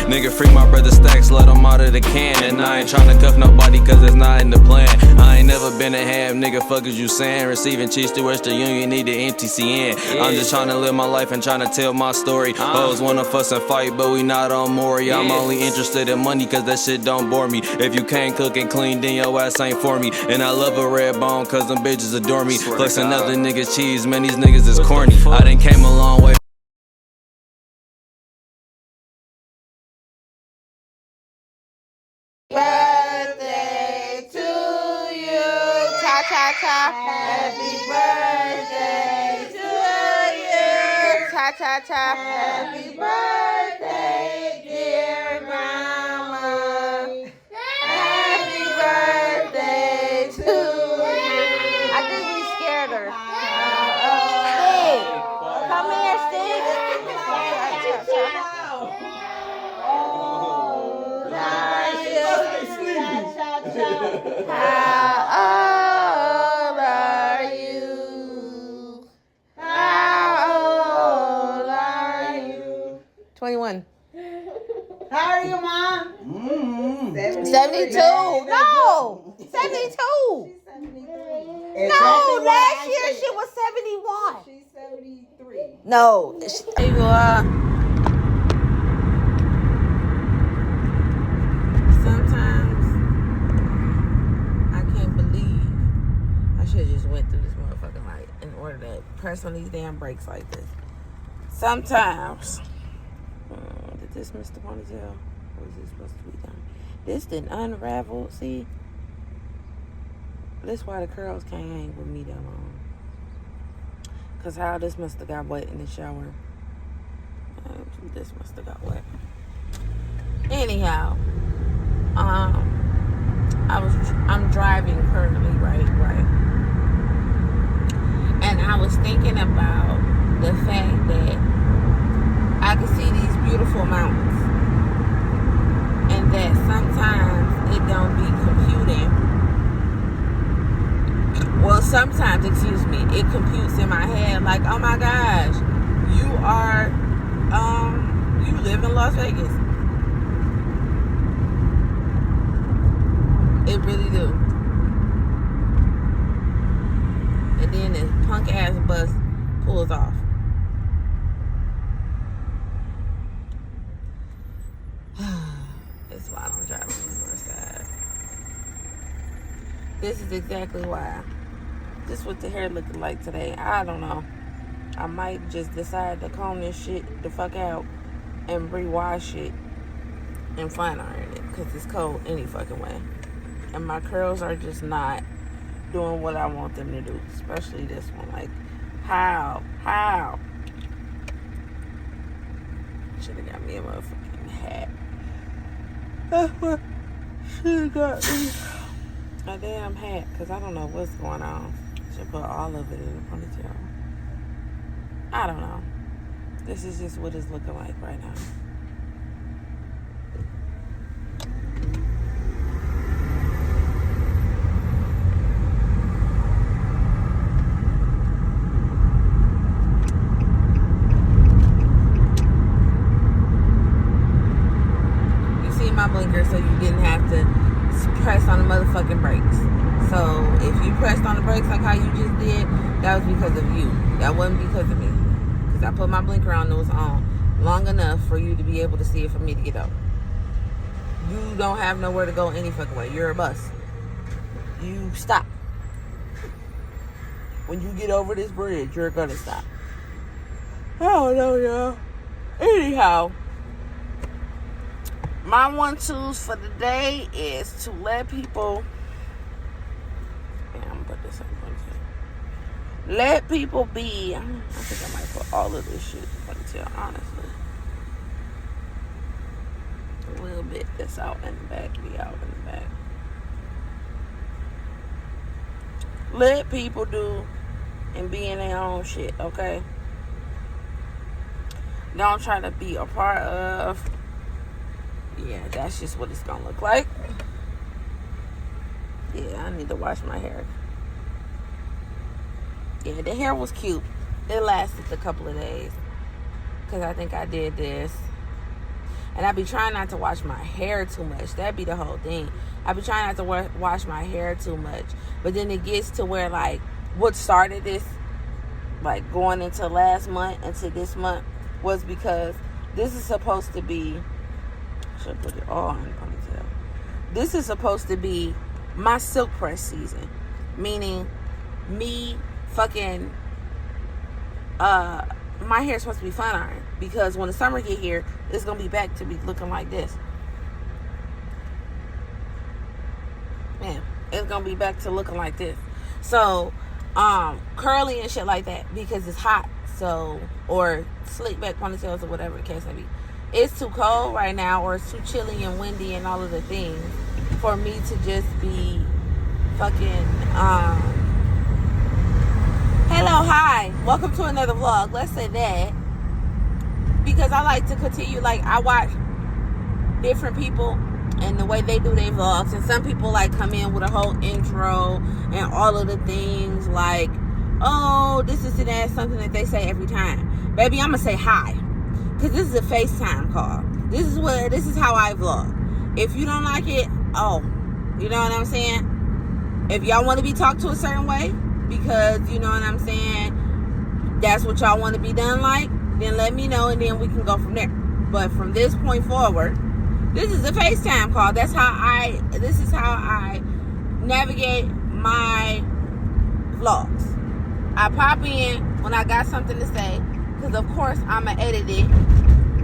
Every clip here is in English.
Nigga, free my brother Stacks, let him out of the can. And I ain't tryna cuff nobody cause it's not in the plan. I ain't never been a ham, nigga, fuck is you saying? Receiving cheese to Western Union, need the MTCN. I'm just tryna live my life and tryna tell my story. Hoes wanna fuss and fight, but we not on Maury. I'm only interested in money cause that shit don't bore me. If you can't cook and clean, then your ass ain't for me. And I love a red bone cause them bitches adore me. Flexing other niggas cheese, man, these niggas is corny. I done came a long way. Birthday to you, cha cha cha. Happy birthday to you, cha cha cha. Happy birthday, dear grandma. Happy birthday to you. I think we scared her. Stig, come here, Stig. How old are you? How old are you? 21. How are you, Mom? 72. No, 72. No, last year she was 71. She's 73. No. You are. Sometimes I can't believe I should have just went through this motherfucking light in order to press on these damn brakes like this. Sometimes. Did this miss the ponytail? Or was this supposed to be done? This didn't unravel. See? This why the curls can't hang with me that long. Cause how this must have got wet in the shower. This must have got wet. Anyhow, I'm driving currently, right, and I was thinking about the fact that I could see these beautiful mountains, and that sometimes it don't be computing. Well, sometimes, excuse me, it computes in my head like, oh my gosh, you live in Las Vegas. It really do. And then this punk ass bus pulls off. That's why I don't drive on the north side. This is exactly why. This is what the hair looking like today. I don't know. I might just decide to comb this shit the fuck out and rewash it and fine iron it because it's cold any fucking way. And my curls are just not doing what I want them to do. Especially this one. Like, how? Should have got me a motherfucking hat. Should have got me a damn hat. Because I don't know what's going on. Should put all of it in a ponytail. I don't know. This is just what it's looking like right now. My blinker so you didn't have to press on the motherfucking brakes. So if you pressed on the brakes like how you just did, that was because of you. That wasn't because of me. Because I put my blinker on, it was on long enough for you to be able to see it for me to get up. You don't have nowhere to go any fucking way. You're a bus. You stop. When you get over this bridge, you're gonna stop. I don't know, y'all. Anyhow, my 1-2s for the day is to let people. Yeah, I'm gonna put this on 1-2. Let people be. I think I might put all of this shit in 1-2, honestly. A little bit that's out in the back, be out in the back. Let people do and be in their own shit, okay? Don't try to be a part of. Yeah, that's just what it's gonna look like. Yeah, I need to wash my hair. Yeah, the hair was cute. It lasted a couple of days. Because I think I did this. And I be trying not to wash my hair too much. That'd be the whole thing. I be trying not to wash my hair too much. But then it gets to where, like, what started this, like, going into last month, into this month, was because this is supposed to be, I should put it all in the ponytail. This is supposed to be my silk press season. Meaning, me fucking, my hair's supposed to be fun ironed. Because when the summer get here, it's going to be back to be looking like this. Man, it's going to be back to looking like this. So, curly and shit like that, because it's hot. So, or slick back ponytails or whatever the case may be. It's too cold right now, or it's too chilly and windy and all of the things for me to just be fucking, hello, hi, welcome to another vlog. Let's say that. Because I like to continue, like, I watch different people and the way they do their vlogs. And some people, like, come in with a whole intro and all of the things, like, oh, this is and that, something that they say every time. Baby, I'm going to say hi. Because this is a FaceTime call. This is how I vlog. If you don't like it, oh, you know what I'm saying? If y'all want to be talked to a certain way, because, you know what I'm saying, that's what y'all want to be done like, then let me know and then we can go from there. But from this point forward, this is a FaceTime call. This is how I navigate my vlogs. I pop in when I got something to say, because of course I'ma edit it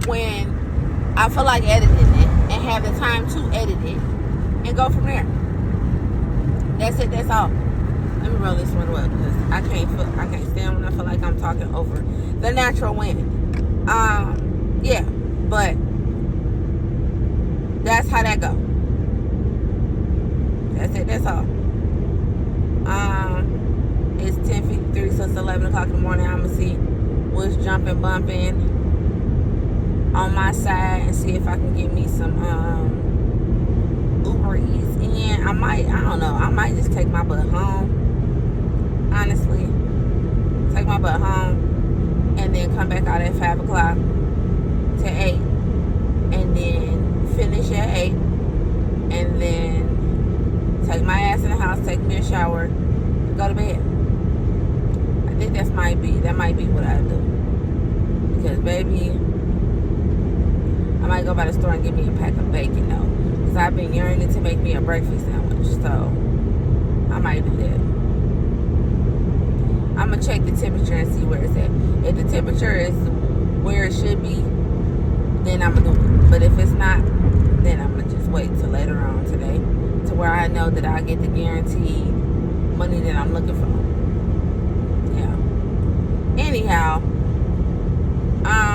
when I feel like editing it and have the time to edit it and go from there. That's it, that's all. Let me roll this one up because I can't stand when I feel like I'm talking over the natural wind. Yeah, but that's how that go. That's it, that's all. It's 10:53, so it's 11 o'clock in the morning. I'm gonna see what's jumping, bumping on my side and see if I can get me some Uber Eats in. I don't know, I might just take my butt home. Honestly, take my butt home and then come back out at 5 o'clock to 8 and then finish at 8 and then take my ass in the house, take me a shower, go to bed. I think that might be what I do. Because baby, I might go by the store and get me a pack of bacon though. Because I've been yearning to make me a breakfast sandwich. So I might do that. I'm going to check the temperature and see where it's at. If the temperature is where it should be, then I'm going to do it. But if it's not, then I'm going to just wait till later on today to where I know that I get the guaranteed money that I'm looking for. Yeah. Anyhow,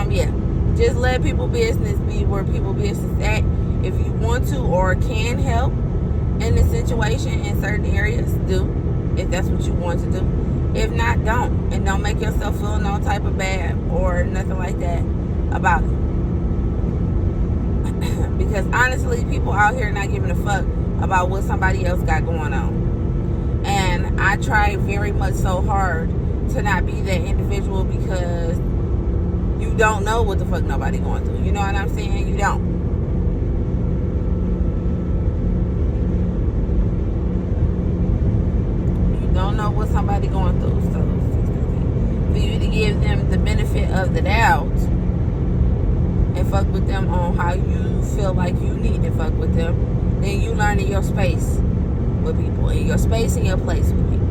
yeah. Just let people business be where people business at. If you want to or can help in the situation in certain areas, do. If that's what you want to do. If not, don't. And don't make yourself feel no type of bad or nothing like that about it. Because honestly, people out here not giving a fuck about what somebody else got going on. And I try very much so hard to not be that individual because you don't know what the fuck nobody going through. You know what I'm saying? You don't. Don't know what somebody going through. So for you to give them the benefit of the doubt and fuck with them on how you feel like you need to fuck with them, then you learning your space with people and your space and your place with people.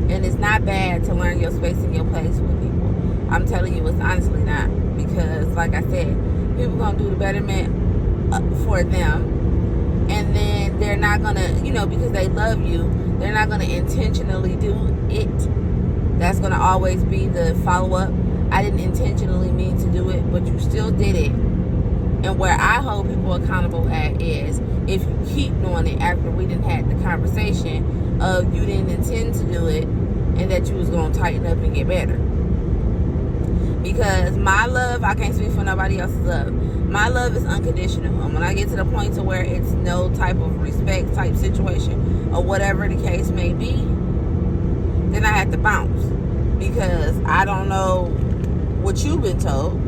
And it's not bad to learn your space and your place with people. I'm telling you, it's honestly not, because like I said, people gonna do the betterment for them, and then they're not gonna, because they love you, they're not going to intentionally do it. That's going to always be the follow-up. I didn't intentionally mean to do it, but you still did it. And where I hold people accountable at is if you keep doing it after we didn't have the conversation of you didn't intend to do it and that you was going to tighten up and get better. Because my love, I can't speak for nobody else's love. My love is unconditional. And when I get to the point to where it's no type of respect type situation or whatever the case may be, then I have to bounce. Because I don't know what you've been told.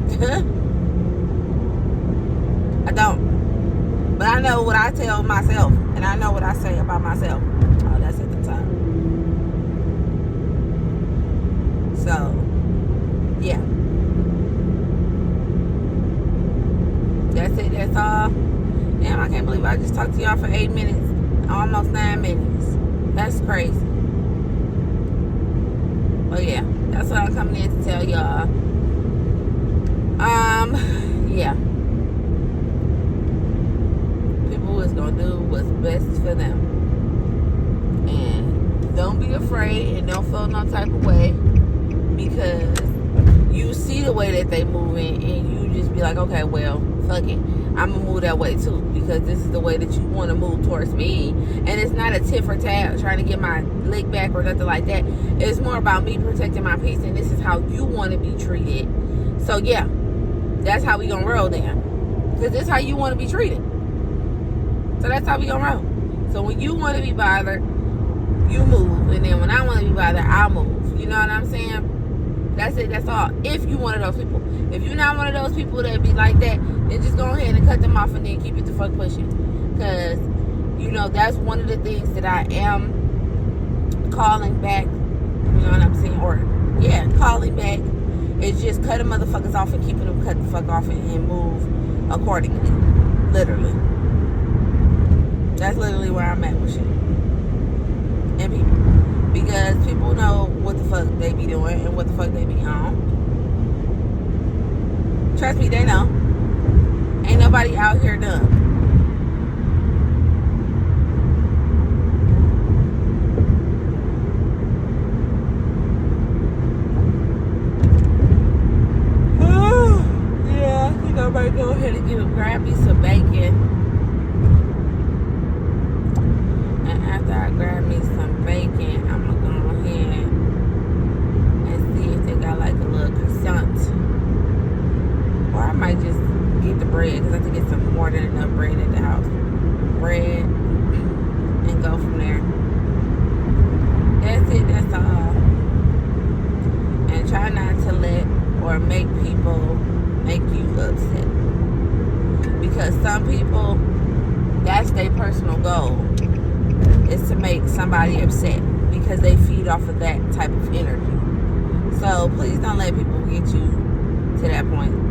I don't. But I know what I tell myself, and I know what I say about myself. Oh, that's at the top. So, yeah. That's it. That's all. Damn, I can't believe I just talked to y'all for 8 minutes. Almost 9 minutes. That's crazy. But yeah, that's what I'm coming in to tell y'all. Yeah. People is gonna do what's best for them. And don't be afraid and don't feel no type of way, because you see the way that they moving and you just be like, okay, well, fuck it, I'm gonna move that way too, because this is the way that you want to move towards me. And it's not a tit for tat trying to get my lick back or nothing like that. It's more about me protecting my peace, and this is how you want to be treated. So yeah, that's how we gonna roll then, because this is how you want to be treated. So that's how we gonna roll. So when you want to be bothered, you move, and then when I want to be bothered, I'll move. You know what I'm saying? That's it. That's all. If you one of those people. If you're not one of those people that be like that, then just go ahead and cut them off and then keep it the fuck pushing. Because, you know, that's one of the things that I am calling back. You know what I'm saying? Or, yeah, calling back. It's just cutting motherfuckers off and keeping them cut the fuck off and move accordingly. Literally. That's literally where I'm at with shit. And people. Because people know what the fuck they be doing and what the fuck they be on. Trust me, they know. Ain't nobody out here dumb. Yeah, I think I might go ahead and grab me some bacon. And after I grab me some bacon, I'm gonna go ahead and see if they got like a little croissant. Or I might just get the bread, because I think it's some more than enough bread at the house. Bread, and go from there. That's it, that's all. And try not to let or make people make you upset. Because some people, that's their personal goal, is to make somebody upset, because they feed off of that type of energy. So please don't let people get you to that point.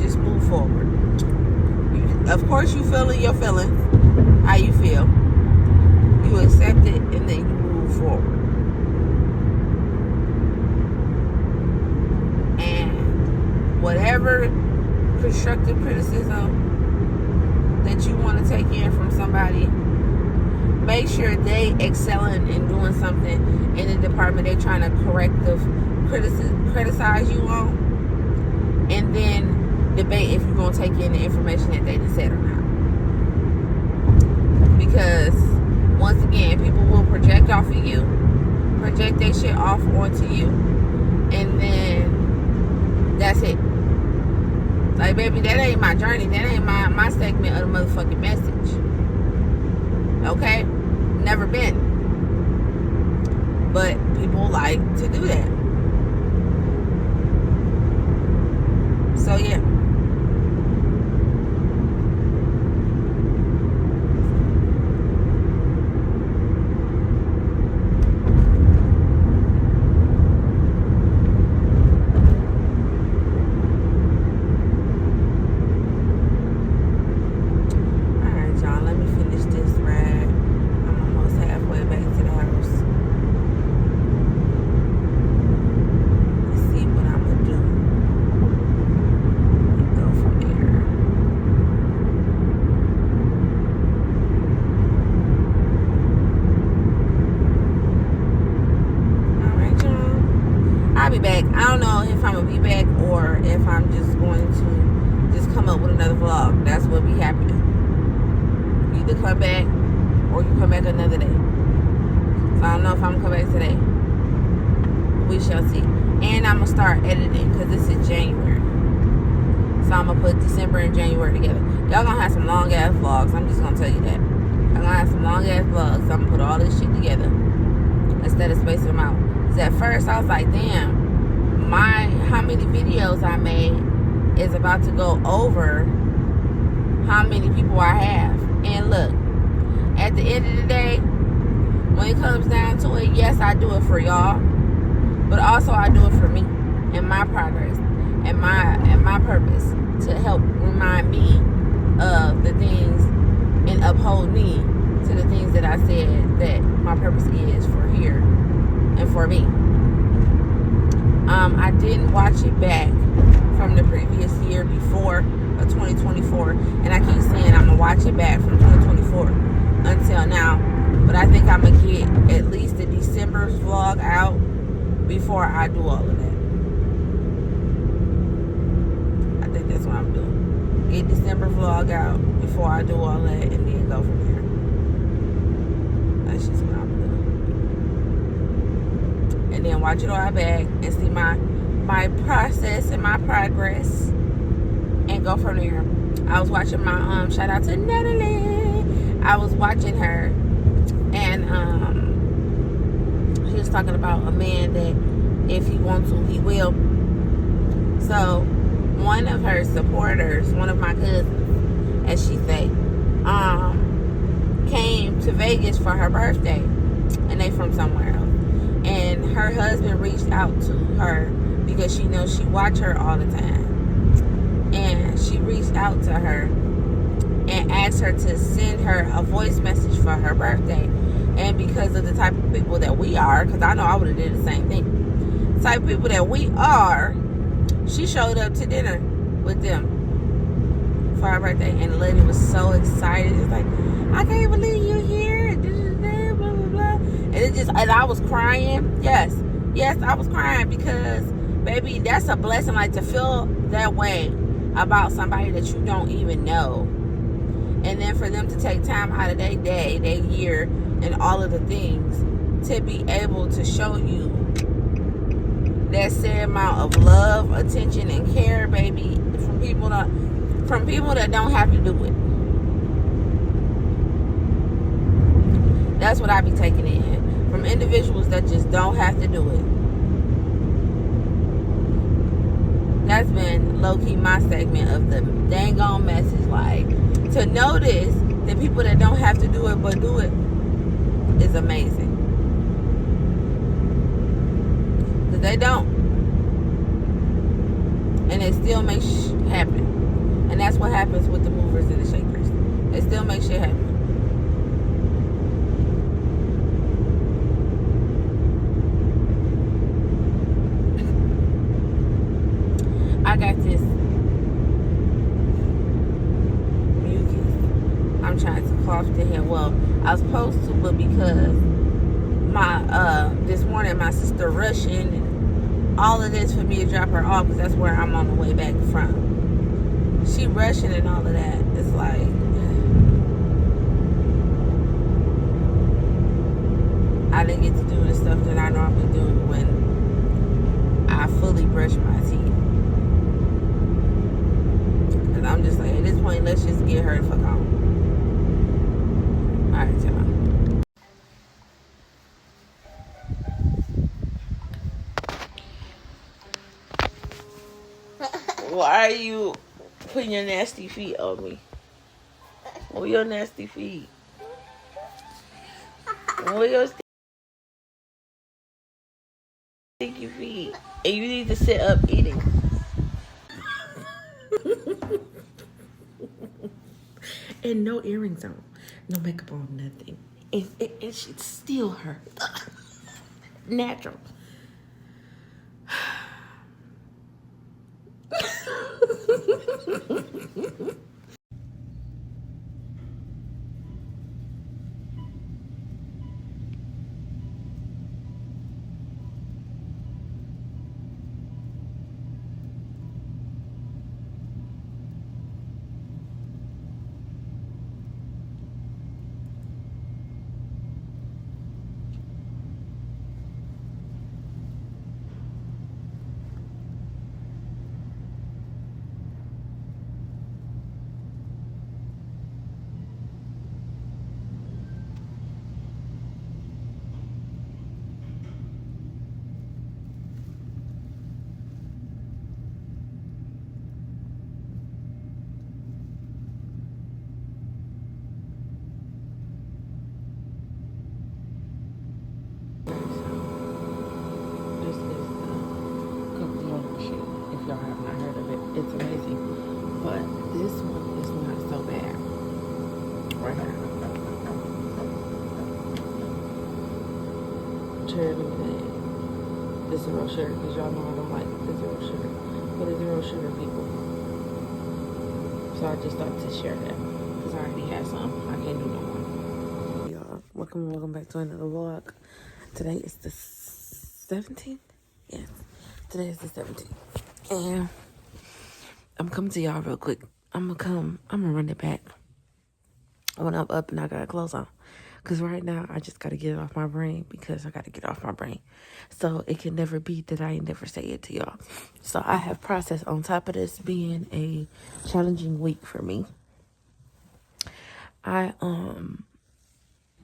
Just move forward. Of course you feeling your feelings, how you feel. You accept it and then you move forward. And whatever constructive criticism that you want to take in from somebody, make sure they excelling in doing something in the department they're trying to criticize you on, and then debate if you're going to take in the information that they just said or not. Because once again, people will project off of you, project their shit off onto you, and then that's it. Like, baby, that ain't my journey. That ain't my segment of the motherfucking message. Okay? Never been. But people like to do that. So, yeah. I'll be back. I don't know if I'm gonna be back or if I'm just going to just come up with another vlog. That's what be happening. Either come back or you come back another day. So I don't know if I'm gonna come back today. We shall see. And I'm gonna start editing because this is January. So I'm gonna put December and January together. Y'all gonna have some long ass vlogs. I'm just gonna tell you that. I'm gonna have some long ass vlogs. So I'm gonna put all this shit together instead of spacing them out. Because at first I was like, damn, how many videos I made is about to go over many people I have. And look, at the end of the day, when it comes down to it, yes, I do it for y'all, but also I do it for me and my progress and my purpose to help remind me of the things and uphold me to the things that I said that my purpose is for here and for me. I didn't watch it back from the previous year before 2024, and I keep saying I'm gonna watch it back from 2024 until now, but I think I'm gonna get at least the December's vlog out before I do all of that. I think that's what I'm doing. Get December vlog out before I do all that, and then go from there. That's just what I'm doing. And then watch it all back and see my process and my progress, and go from there. I was watching my shout out to Natalie. I was watching her, and he was talking about a man that if he wants to, he will. So one of her supporters, one of my cousins, as she say, came to Vegas for her birthday, and they from somewhere else. And her husband reached out to her because she knows she watch her all the time. And she reached out to her and asked her to send her a voice message for her birthday. And because of the type of people that we are, because I know I would have did the same thing, the type of people that we are, she showed up to dinner with them for her birthday. And the lady was so excited. It's like, I can't believe you're here. Blah, blah, blah. And I was crying. Yes, I was crying because, baby, that's a blessing. Like, to feel that way about somebody that you don't even know, and then for them to take time out of their day, their year, and all of the things to be able to show you that same amount of love, attention, and care, baby, from people that don't have to do it. That's what I be taking in from individuals that just don't have to do it. That's been low-key my segment of the dang on message. Like, to notice the people that don't have to do it but do it is amazing. Because they don't. And they still make shit happen. And that's what happens with the movers and the shakers. They still make shit happen. I got this mucus. I'm trying to cough to hell. Well, I was supposed to, but because my this morning my sister rushing and all of this for me to drop her off, because that's where I'm on the way back from. She rushing and all of that. It's like, I didn't get to do the stuff that I normally do when I fully brush my teeth. I'm just like, at this point, let's just get her the fuck on. Alright, y'all. Why are you putting your nasty feet on me? Move your nasty feet. Move your stinky feet. And you need to sit up eating. And no earrings on, no makeup on, nothing. It should still hurt. Natural. right here. Cherry lemonade. The zero sugar, because y'all know I don't like the zero sugar. For the zero sugar people. So I just thought to share that. Because I already had some. I can't do no more. Y'all, welcome back to another vlog. Today is the 17th? Yes. Today is the 17th. And I'm coming to y'all real quick. I'm gonna run it back when I'm up and I got clothes on. Because right now, I just got to get it off my brain because I got to get it off my brain. So it can never be that I ain't never say it to y'all. So I have processed on top of this being a challenging week for me. I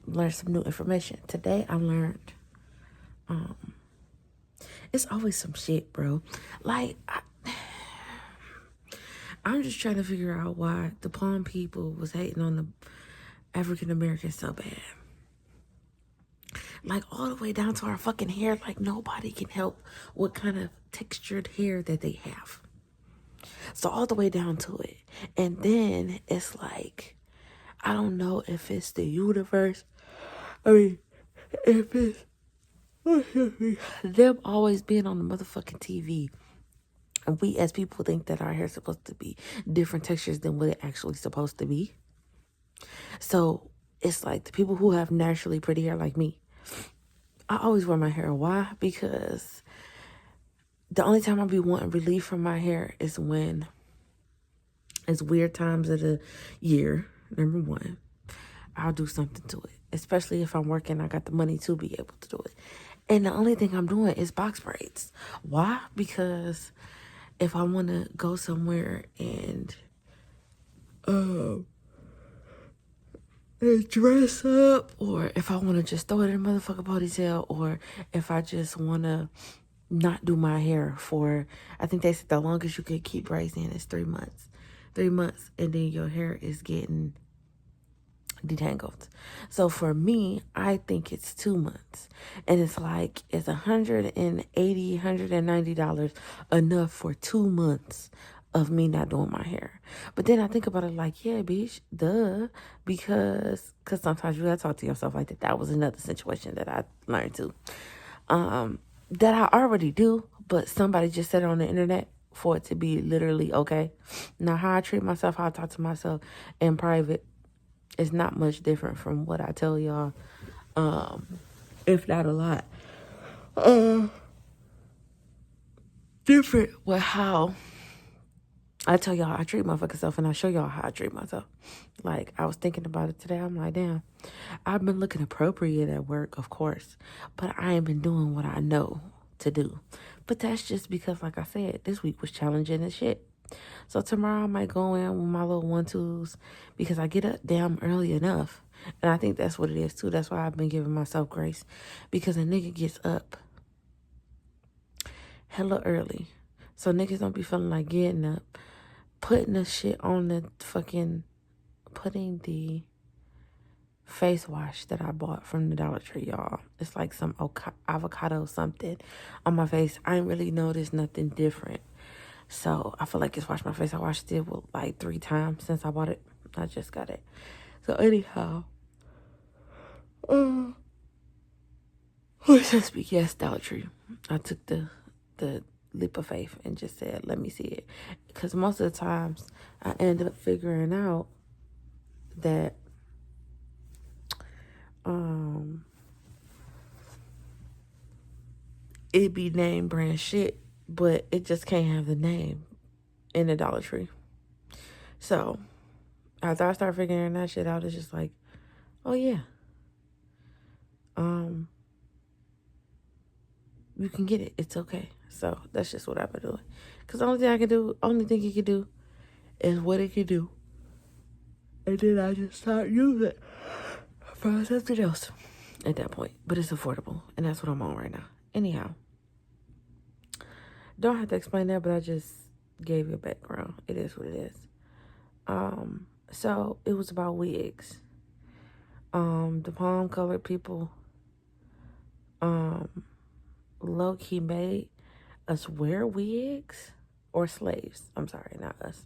learned some new information. Today I learned it's always some shit, bro. Like, I'm just trying to figure out why the Palm people was hating on the African Americans so bad. Like, all the way down to our fucking hair. Like, nobody can help what kind of textured hair that they have. So, all the way down to it. And then, it's like, I don't know if it's the universe. I mean, if it's them always being on the motherfucking TV. And we, as people, think that our hair is supposed to be different textures than what it actually supposed to be. So, it's like the people who have naturally pretty hair like me, I always wear my hair. Why? Because the only time I'll be wanting relief from my hair is when it's weird times of the year. Number one, I'll do something to it. Especially if I'm working, I got the money to be able to do it. And the only thing I'm doing is box braids. Why? Because if I want to go somewhere and dress up, or if I want to just throw it in a motherfucking ponytail, or if I just want to not do my hair for, I think they said the longest you could keep braids in is 3 months. 3 months, and then your hair is getting detangled. So for me, I think it's 2 months. And it's like, it's $180, $190 enough for 2 months of me not doing my hair. But then I think about it like, yeah, bitch, duh. Because sometimes you gotta talk to yourself like that. That was another situation that I learned too. That I already do, but somebody just said it on the internet for it to be literally okay. Now, how I treat myself, how I talk to myself in private is not much different from what I tell y'all, if not a lot. Different with how I tell y'all I treat my fucking self, and I show y'all how I treat myself. Like, I was thinking about it today. I'm like, damn, I've been looking appropriate at work, of course, but I ain't been doing what I know to do. But that's just because, like I said, this week was challenging as shit. So tomorrow I might go in with my little 1-2s because I get up damn early enough. And I think that's what it is too. That's why I've been giving myself grace, because a nigga gets up hella early. So niggas don't be feeling like getting up, putting the shit on the fucking, putting the face wash that I bought from the Dollar Tree, y'all. It's like some avocado something on my face. I ain't really noticed nothing different. So I feel like it's washed my face. I washed it like 3 times since I bought it. I just got it. So anyhow, let's speak. Yes, Dollar Tree. I took the leap of faith and just said, let me see it. Because most of the times I end up figuring out that it be name brand shit, but it just can't have the name in the Dollar Tree. So after I start figuring that shit out, it's just like, oh yeah, you can get it. It's okay. So that's just what I've been doing. Because the only thing you can do is what it can do. And then I just start using it for something else at that point. But it's affordable. And that's what I'm on right now. Anyhow. Don't have to explain that, but I just gave you a background. It is what it is. So it was about wigs. The palm colored people low-key made us wear wigs, or slaves. I'm sorry, not us.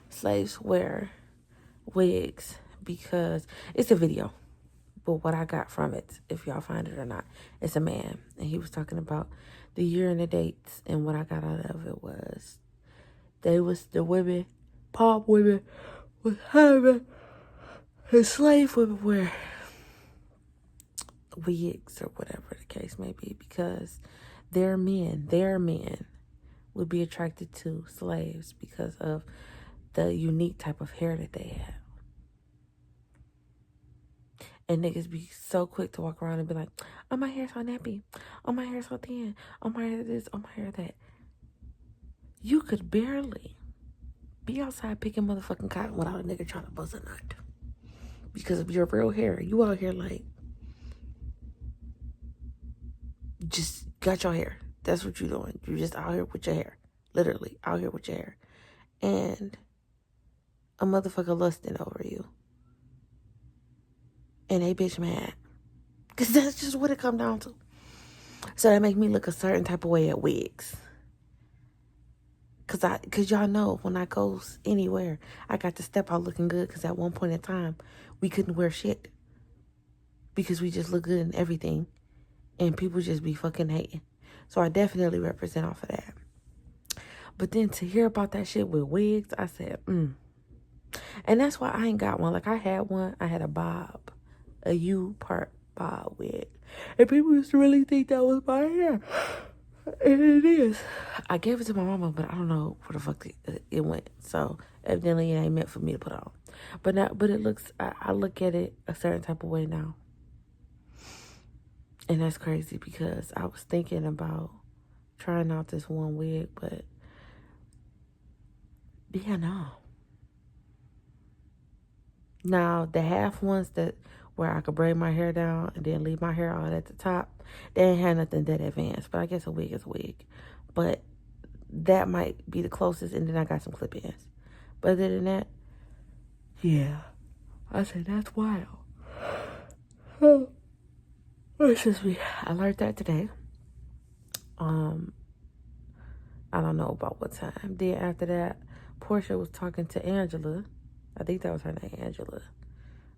Slaves wear wigs because it's a video. But what I got from it, if y'all find it or not, it's a man. And he was talking about the year and the dates. And what I got out of it was the women, pop women, was having and slave women wear wigs or whatever the case may be, because their men would be attracted to slaves because of the unique type of hair that they have. And niggas be so quick to walk around and be like, oh, my hair's so nappy. Oh, my hair's so thin. Oh, my hair this. Oh, my hair that. You could barely be outside picking motherfucking cotton without a nigga trying to buzz a nut. Because of your real hair. You out here like, just got your hair. That's what you doing. You just out here with your hair. Literally, out here with your hair. And a motherfucker lusting over you. And they bitch mad. Because that's just what it come down to. So that make me look a certain type of way at wigs. Because y'all know when I goes anywhere, I got to step out looking good. Because at one point in time, we couldn't wear shit. Because we just look good in everything. And people just be fucking hating. So I definitely represent off of that. But then to hear about that shit with wigs, I said, And that's why I ain't got one. Like, I had one. I had a bob. A U-part bob wig. And people used to really think that was my hair. And it is. I gave it to my mama, but I don't know where the fuck it went. So, evidently, it ain't meant for me to put on. But it looks, I look at it a certain type of way now. And that's crazy because I was thinking about trying out this one wig, but yeah, no. Now, the half ones that where I could braid my hair down and then leave my hair out at the top, they ain't had nothing that advanced. But I guess a wig is a wig. But that might be the closest. And then I got some clip-ins. But other than that, yeah. I said, that's wild. Oh, excuse me. I learned that today. I don't know about what time. Then after that, Portia was talking to Angela. I think that was her name, Angela.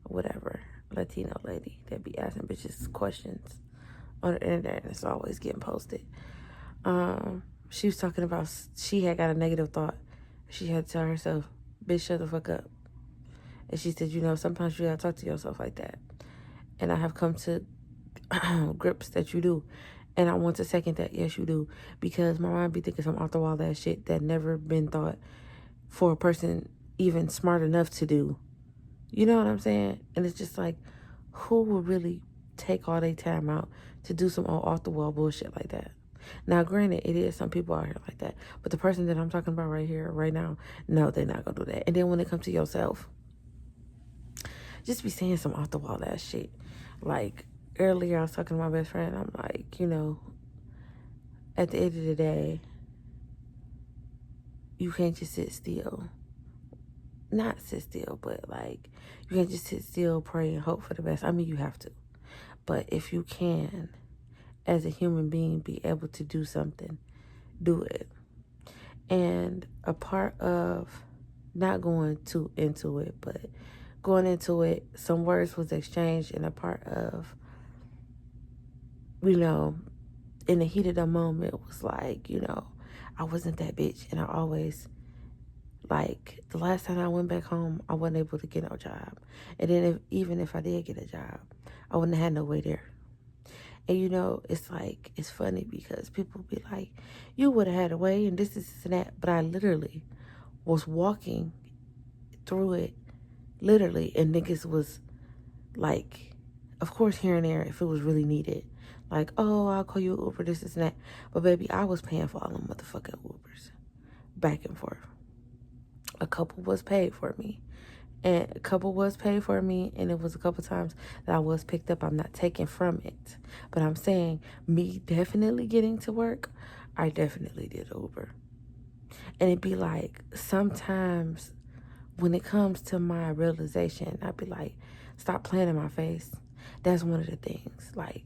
Whatever. Latino lady that be asking bitches questions on the internet and it's always getting posted. She was talking about she had got a negative thought. She had to tell herself, bitch, shut the fuck up. And she said, sometimes you gotta talk to yourself like that. And I have come to grips that you do. And I want to second that. Yes, you do. Because my mind be thinking some off the wall ass shit that never been thought for a person even smart enough to do. You know what I'm saying? And it's just like, who would really take all their time out to do some off the wall bullshit like that? Now, granted, it is some people out here like that. But the person that I'm talking about right here, right now, no, they're not going to do that. And then when it comes to yourself, just be saying some off the wall ass shit. Like, earlier I was talking to my best friend. I'm like, at the end of the day, you can't just sit still. Not sit still, but like, you can't just sit still, pray, and hope for the best. I mean, you have to. But if you can, as a human being, be able to do something, do it. And a part of not going too into it, but going into it, some words was exchanged, and a part of, in the heat of the moment was like, I wasn't that bitch, and I always, like, the last time I went back home, I wasn't able to get no job. And then even if I did get a job, I wouldn't have had no way there. And, it's like, it's funny because people be like, you would have had a way and this and that. But I literally was walking through it, literally. And niggas was like, of course, here and there, if it was really needed. Like, oh, I'll call you an Uber, this and that. But baby, I was paying for all them motherfucking Ubers. Back and forth. A couple was paid for me. And a couple was paid for me. And it was a couple times that I was picked up. I'm not taking from it. But I'm saying, me definitely getting to work, I definitely did Uber. And it'd be like, sometimes when it comes to my realization, I'd be like, stop playing in my face. That's one of the things. Like,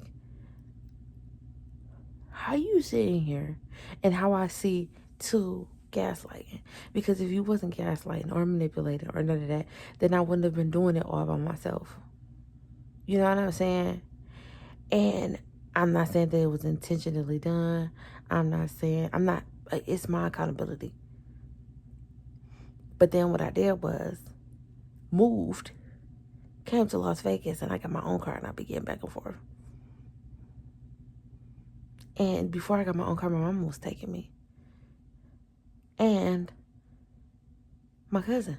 how you sitting here and how I see two gaslighting. Because if you wasn't gaslighting or manipulating or none of that, then I wouldn't have been doing it all by myself. You know what I'm saying? And I'm not saying that it was intentionally done. It's my accountability. But then what I did was moved, came to Las Vegas, and I got my own car, and I began back and forth. And before I got my own car, my mama was taking me. And my cousin.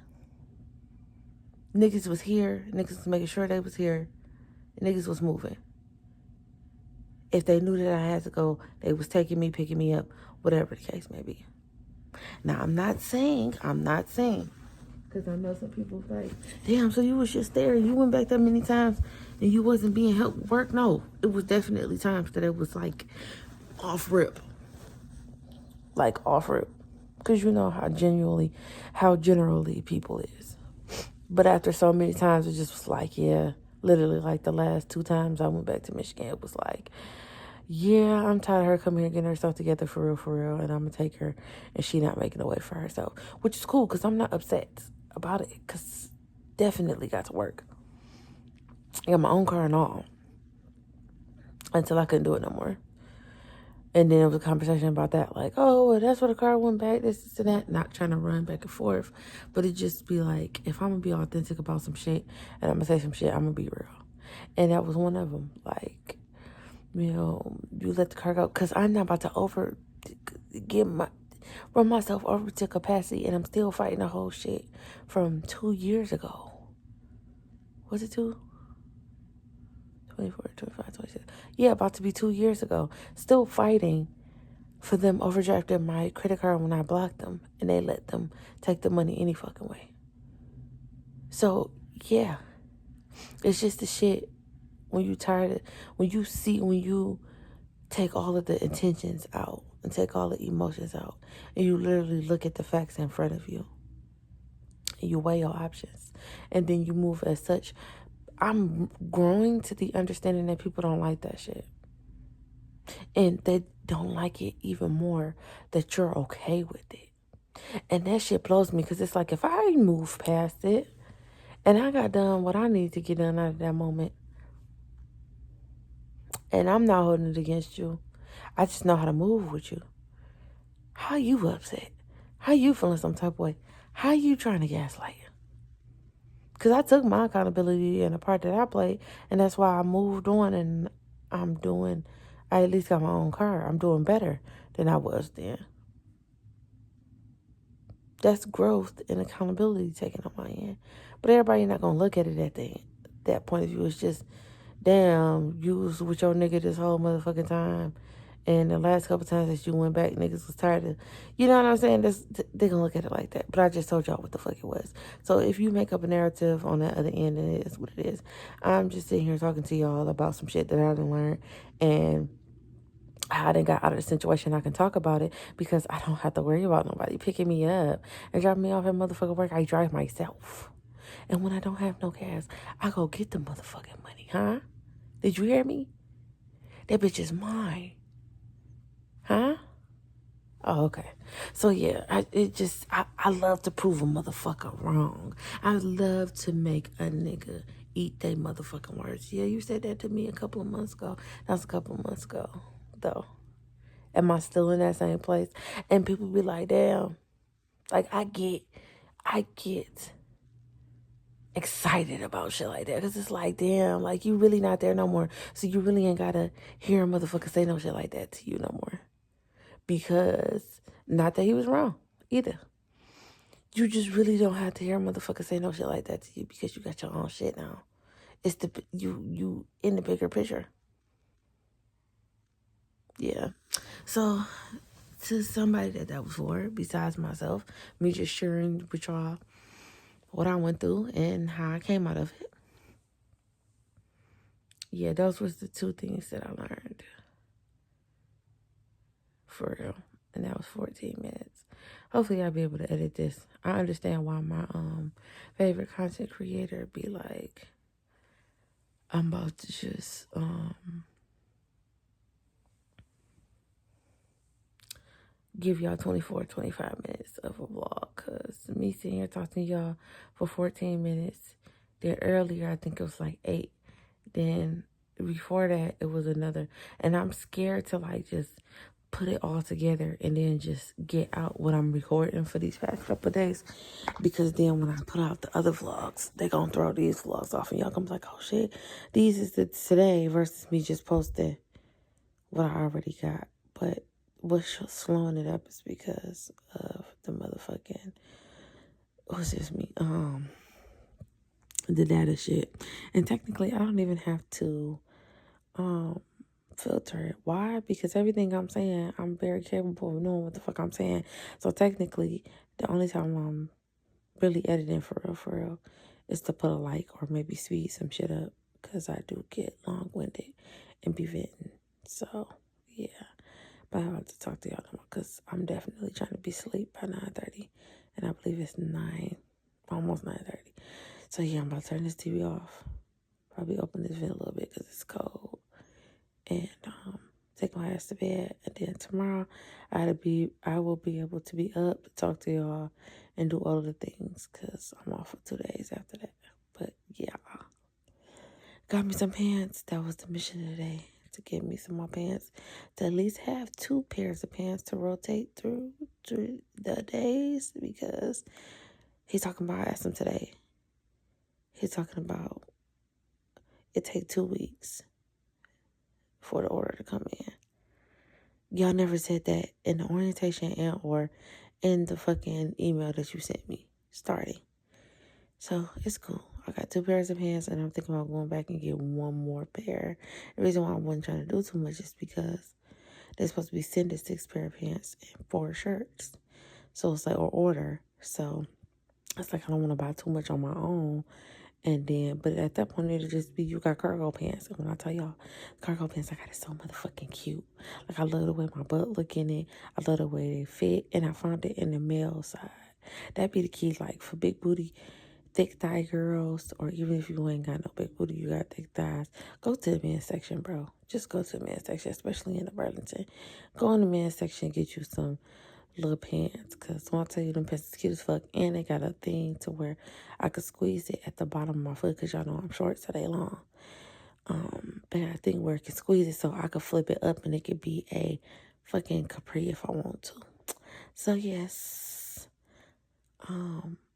Niggas was here. Niggas was making sure they was here. Niggas was moving. If they knew that I had to go, they was taking me, picking me up, whatever the case may be. Now, I'm not saying, because I know some people like, damn, so you was just there, you went back that many times, and you wasn't being helped work? No, it was definitely times that it was like off rip. Like off rip. Because you know how generally people is. But after so many times, it just was like, yeah, literally like the last 2 times I went back to Michigan, it was like, yeah, I'm tired of her coming here getting herself together for real, and I'm going to take her, and she not making a way for herself. Which is cool, because I'm not upset about it, because definitely got to work. I got my own car and all, until I couldn't do it no more. And then there was a conversation about that, like, oh, well, that's where the car went back, this and that. Not trying to run back and forth, but it just be like, if I'm going to be authentic about some shit, and I'm going to say some shit, I'm going to be real. And that was one of them. Like, you know, you let the car go, because I'm not about to run myself over to capacity, and I'm still fighting the whole shit from 2 years ago. Was it 2? 24, 25, 26. Yeah, about to be 2 years ago. Still fighting for them overdrafting my credit card when I blocked them, and they let them take the money any fucking way. So, yeah. It's just the shit when you when you take all of the intentions out and take all the emotions out, and you literally look at the facts in front of you, and you weigh your options, and then you move as such. I'm growing to the understanding that people don't like that shit. And they don't like it even more that you're okay with it. And that shit blows me, because it's like, if I move past it and I got done what I need to get done out of that moment, and I'm not holding it against you, I just know how to move with you. How you upset? How you feeling some type of way? How you trying to gaslight you? Because I took my accountability and the part that I played, and that's why I moved on, and I at least got my own car. I'm doing better than I was then. That's growth and accountability taken on my end. But everybody not going to look at it at that point of view. It's just, damn, you was with your nigga this whole motherfucking time. And the last couple times that you went back, niggas was tired of, you know what I'm saying? They gonna look at it like that. But I just told y'all what the fuck it was. So if you make up a narrative on that other end, and it is what it is. I'm just sitting here talking to y'all about some shit that I done learned, and how I done got out of the situation. I can talk about it because I don't have to worry about nobody picking me up and dropping me off at motherfucking work. I drive myself. And when I don't have no gas, I go get the motherfucking money, huh? Did you hear me? That bitch is mine. Huh? Oh, okay. So, yeah, I love to prove a motherfucker wrong. I love to make a nigga eat they motherfucking words. Yeah, you said that to me a couple of months ago. That was a couple of months ago, though. Am I still in that same place? And people be like, damn. Like, I get excited about shit like that, because it's like, damn, like, you really not there no more. So you really ain't gotta hear a motherfucker say no shit like that to you no more. Because, not that he was wrong either. You just really don't have to hear a motherfucker say no shit like that to you, because you got your own shit now. It's you in the bigger picture. Yeah. So, to somebody that was for, besides myself, me just sharing with y'all what I went through and how I came out of it. Yeah, those was the 2 things that I learned. For real. And that was 14 minutes. Hopefully I'll be able to edit this. I understand why my favorite content creator be like, I'm about to just give y'all 24, 25 minutes of a vlog. Because me sitting here talking to y'all for 14 minutes. Then earlier, I think it was like 8. Then before that, it was another. And I'm scared to like just put it all together and then just get out what I'm recording for these past couple of days. Because then when I put out the other vlogs, they gonna throw these vlogs off. And y'all gonna be like, oh shit, these is the today versus me just posting what I already got. But what's slowing it up is because of the motherfucking, what's this me? The data shit. And technically, I don't even have to filter it. Why? Because everything I'm saying, I'm very capable of knowing what the fuck I'm saying. So technically, the only time I'm really editing for real, is to put a like or maybe speed some shit up. Because I do get long-winded and be venting. So, yeah. But I'm about to talk to y'all tomorrow because I'm definitely trying to be asleep by 9:30. And I believe it's 9, almost 9:30. So yeah, I'm about to turn this TV off. Probably open this vent a little bit because it's cold. And take my ass to bed. And then tomorrow I will be able to be up, talk to y'all, and do all of the things because I'm off for 2 days after that. But yeah. Got me some pants. That was the mission of the day. To get me some more pants. To at least have 2 pairs of pants to rotate through the days. Because he's talking about, I asked him today. He's talking about it take 2 weeks for the order to come in. Y'all never said that in the orientation and or in the fucking email that you sent me starting. So it's cool. I got 2 pairs of pants and I'm thinking about going back and get 1 more pair. The reason why I wasn't trying to do too much is because they're supposed to be sending 6 pair of pants and 4 shirts. So it's like, or order. So it's like I don't want to buy too much on my own. And then, but at that point, it'll just be, you got cargo pants. And when I tell y'all, cargo pants, I got it so motherfucking cute. Like, I love the way my butt look in it. I love the way they fit. And I found it in the male side. That'd be the key, like, for big booty, thick thigh girls, or even if you ain't got no big booty, you got thick thighs, go to the men's section, bro. Just go to the men's section, especially in the Burlington. Go in the men's section and get you some little pants, because when I tell you them pants is cute as fuck, and they got a thing to where I could squeeze it at the bottom of my foot, because y'all know I'm short, so they long. But I think where it can squeeze it so I could flip it up and it could be a fucking capri if I want to. So yes.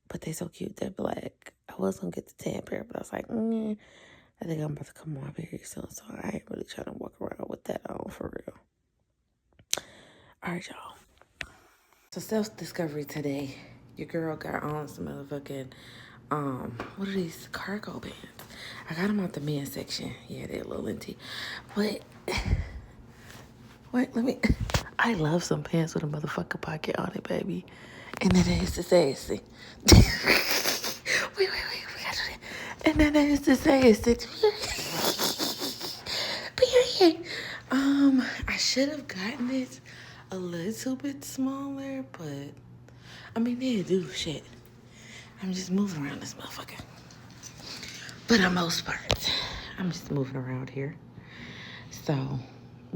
But they so cute, they're black. I was gonna get the tan pair, but I was like, I think I'm about to come on very soon, so I ain't really trying to walk around with that on for real. Alright, y'all. So self-discovery today. Your girl got on some motherfucking, what are these? Cargo pants. I got them out the men's section. Yeah, they're a little linty. But, wait, I love some pants with a motherfucking pocket on it, baby. And then it's the sassy. wait, we gotta do that. And then it's the sassy. Period. I should have gotten it a little bit smaller, but I mean, they do shit. I'm just moving around this motherfucker. But on most parts, I'm just moving around here. So,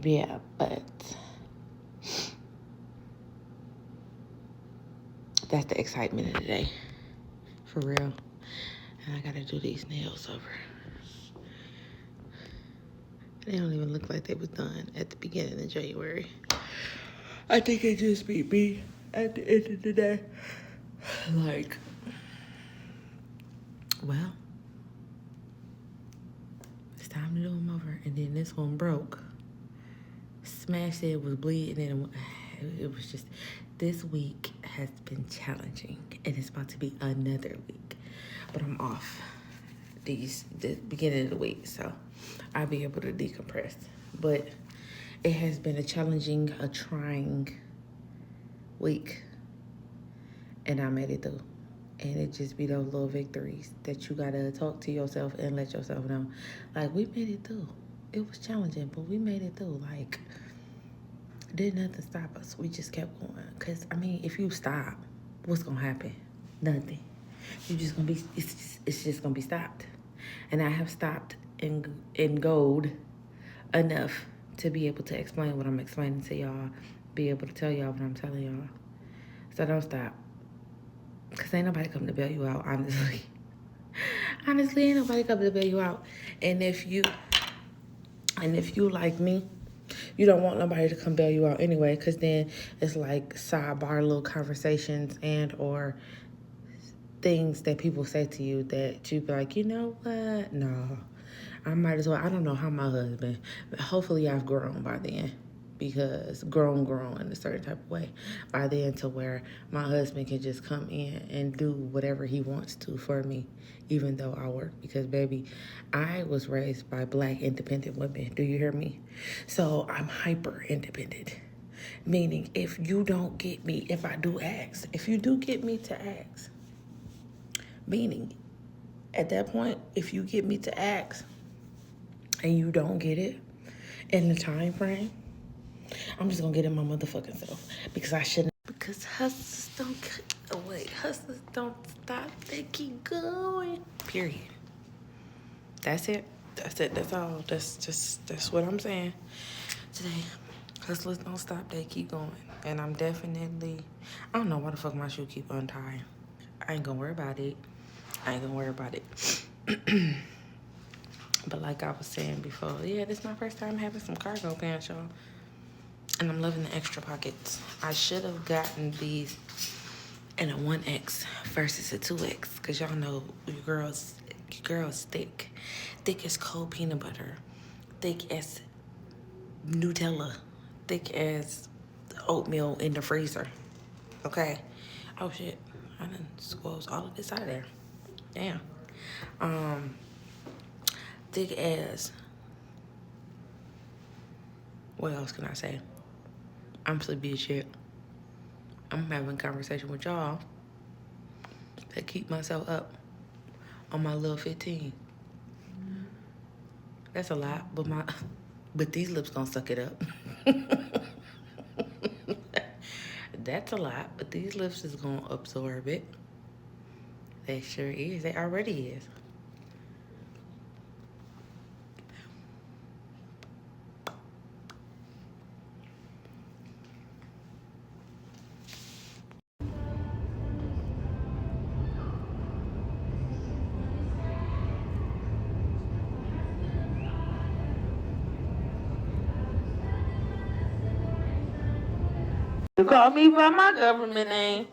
yeah, but that's the excitement of the day. For real. And I gotta do these nails over. They don't even look like they was done at the beginning of January. I think it just beat me at the end of the day. Like, well, it's time to do them over. And then this one broke. Smashed it, was bleeding, and it was just, this week has been challenging. And it's about to be another week. But I'm off the beginning of the week, so I'll be able to decompress. But it has been a trying week. And I made it through. And it just be those little victories that you gotta talk to yourself and let yourself know. Like, we made it through. It was challenging, but we made it through. Like, did nothing stop us. We just kept going. Because, I mean, if you stop, what's gonna happen? Nothing. You're just gonna be, it's just gonna be stopped. And I have stopped in gold enough to be able to explain what I'm explaining to y'all be able to tell y'all what I'm telling y'all. So don't stop. Because ain't nobody coming to bail you out, honestly. Honestly, ain't nobody coming to bail you out. And if you like me, you don't want nobody to come bail you out anyway, because then it's like sidebar little conversations and or things that people say to you that you be like, you know what? No, I might as well. I don't know how my husband, but hopefully I've grown by then, because grown in a certain type of way by then, to where my husband can just come in and do whatever he wants to for me, even though I work. Because baby, I was raised by Black independent women. Do you hear me? So I'm hyper independent, meaning if you don't get me, if I do ask, if you do get me to ask, meaning at that point, if you get me to ask and you don't get it in the time frame, I'm just gonna get in my motherfucking self, because I shouldn't. Because hustlers don't stop, they keep going. Period. That's it. That's all. That's what I'm saying today. Hustlers don't stop, they keep going. And I'm definitely, I don't know why the fuck my shoe keep untying. I ain't gonna worry about it. But like I was saying before, yeah, this is my first time having some cargo pants, y'all. And I'm loving the extra pockets. I should have gotten these in a 1X versus a 2X, because y'all know your girl's thick. Thick as cold peanut butter. Thick as Nutella. Thick as oatmeal in the freezer. Okay? Oh shit, I done squoze all of this out of there. Damn. Thick as, what else can I say? I'm sleepy as shit. I'm having a conversation with y'all to keep myself up on my little 15. That's a lot, but these lips gonna suck it up. That's a lot, but these lips is gonna absorb it. They sure is. They already is. You call me by my government name.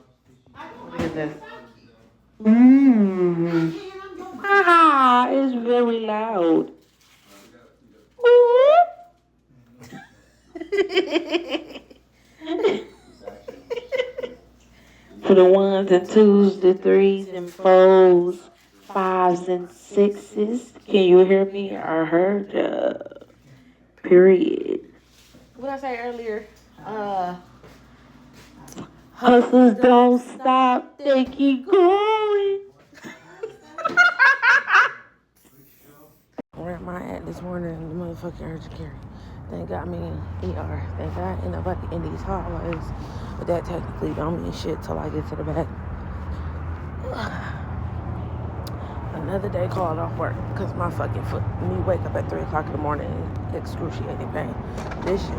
Look at this. Haha, it's very loud. For the ones and twos, the threes and fours, fives and sixes. Can you hear me? I heard ya. Period. What I say earlier? Hustlers don't stop, they keep going. Where am I at this morning in the motherfucking urgent care? They got me in ER. Thank God ain't nobody in these hallways. But that technically don't mean shit till I get to the back. Another day called off work because my fucking foot, me wake up at 3 o'clock in the morning in excruciating pain. This shit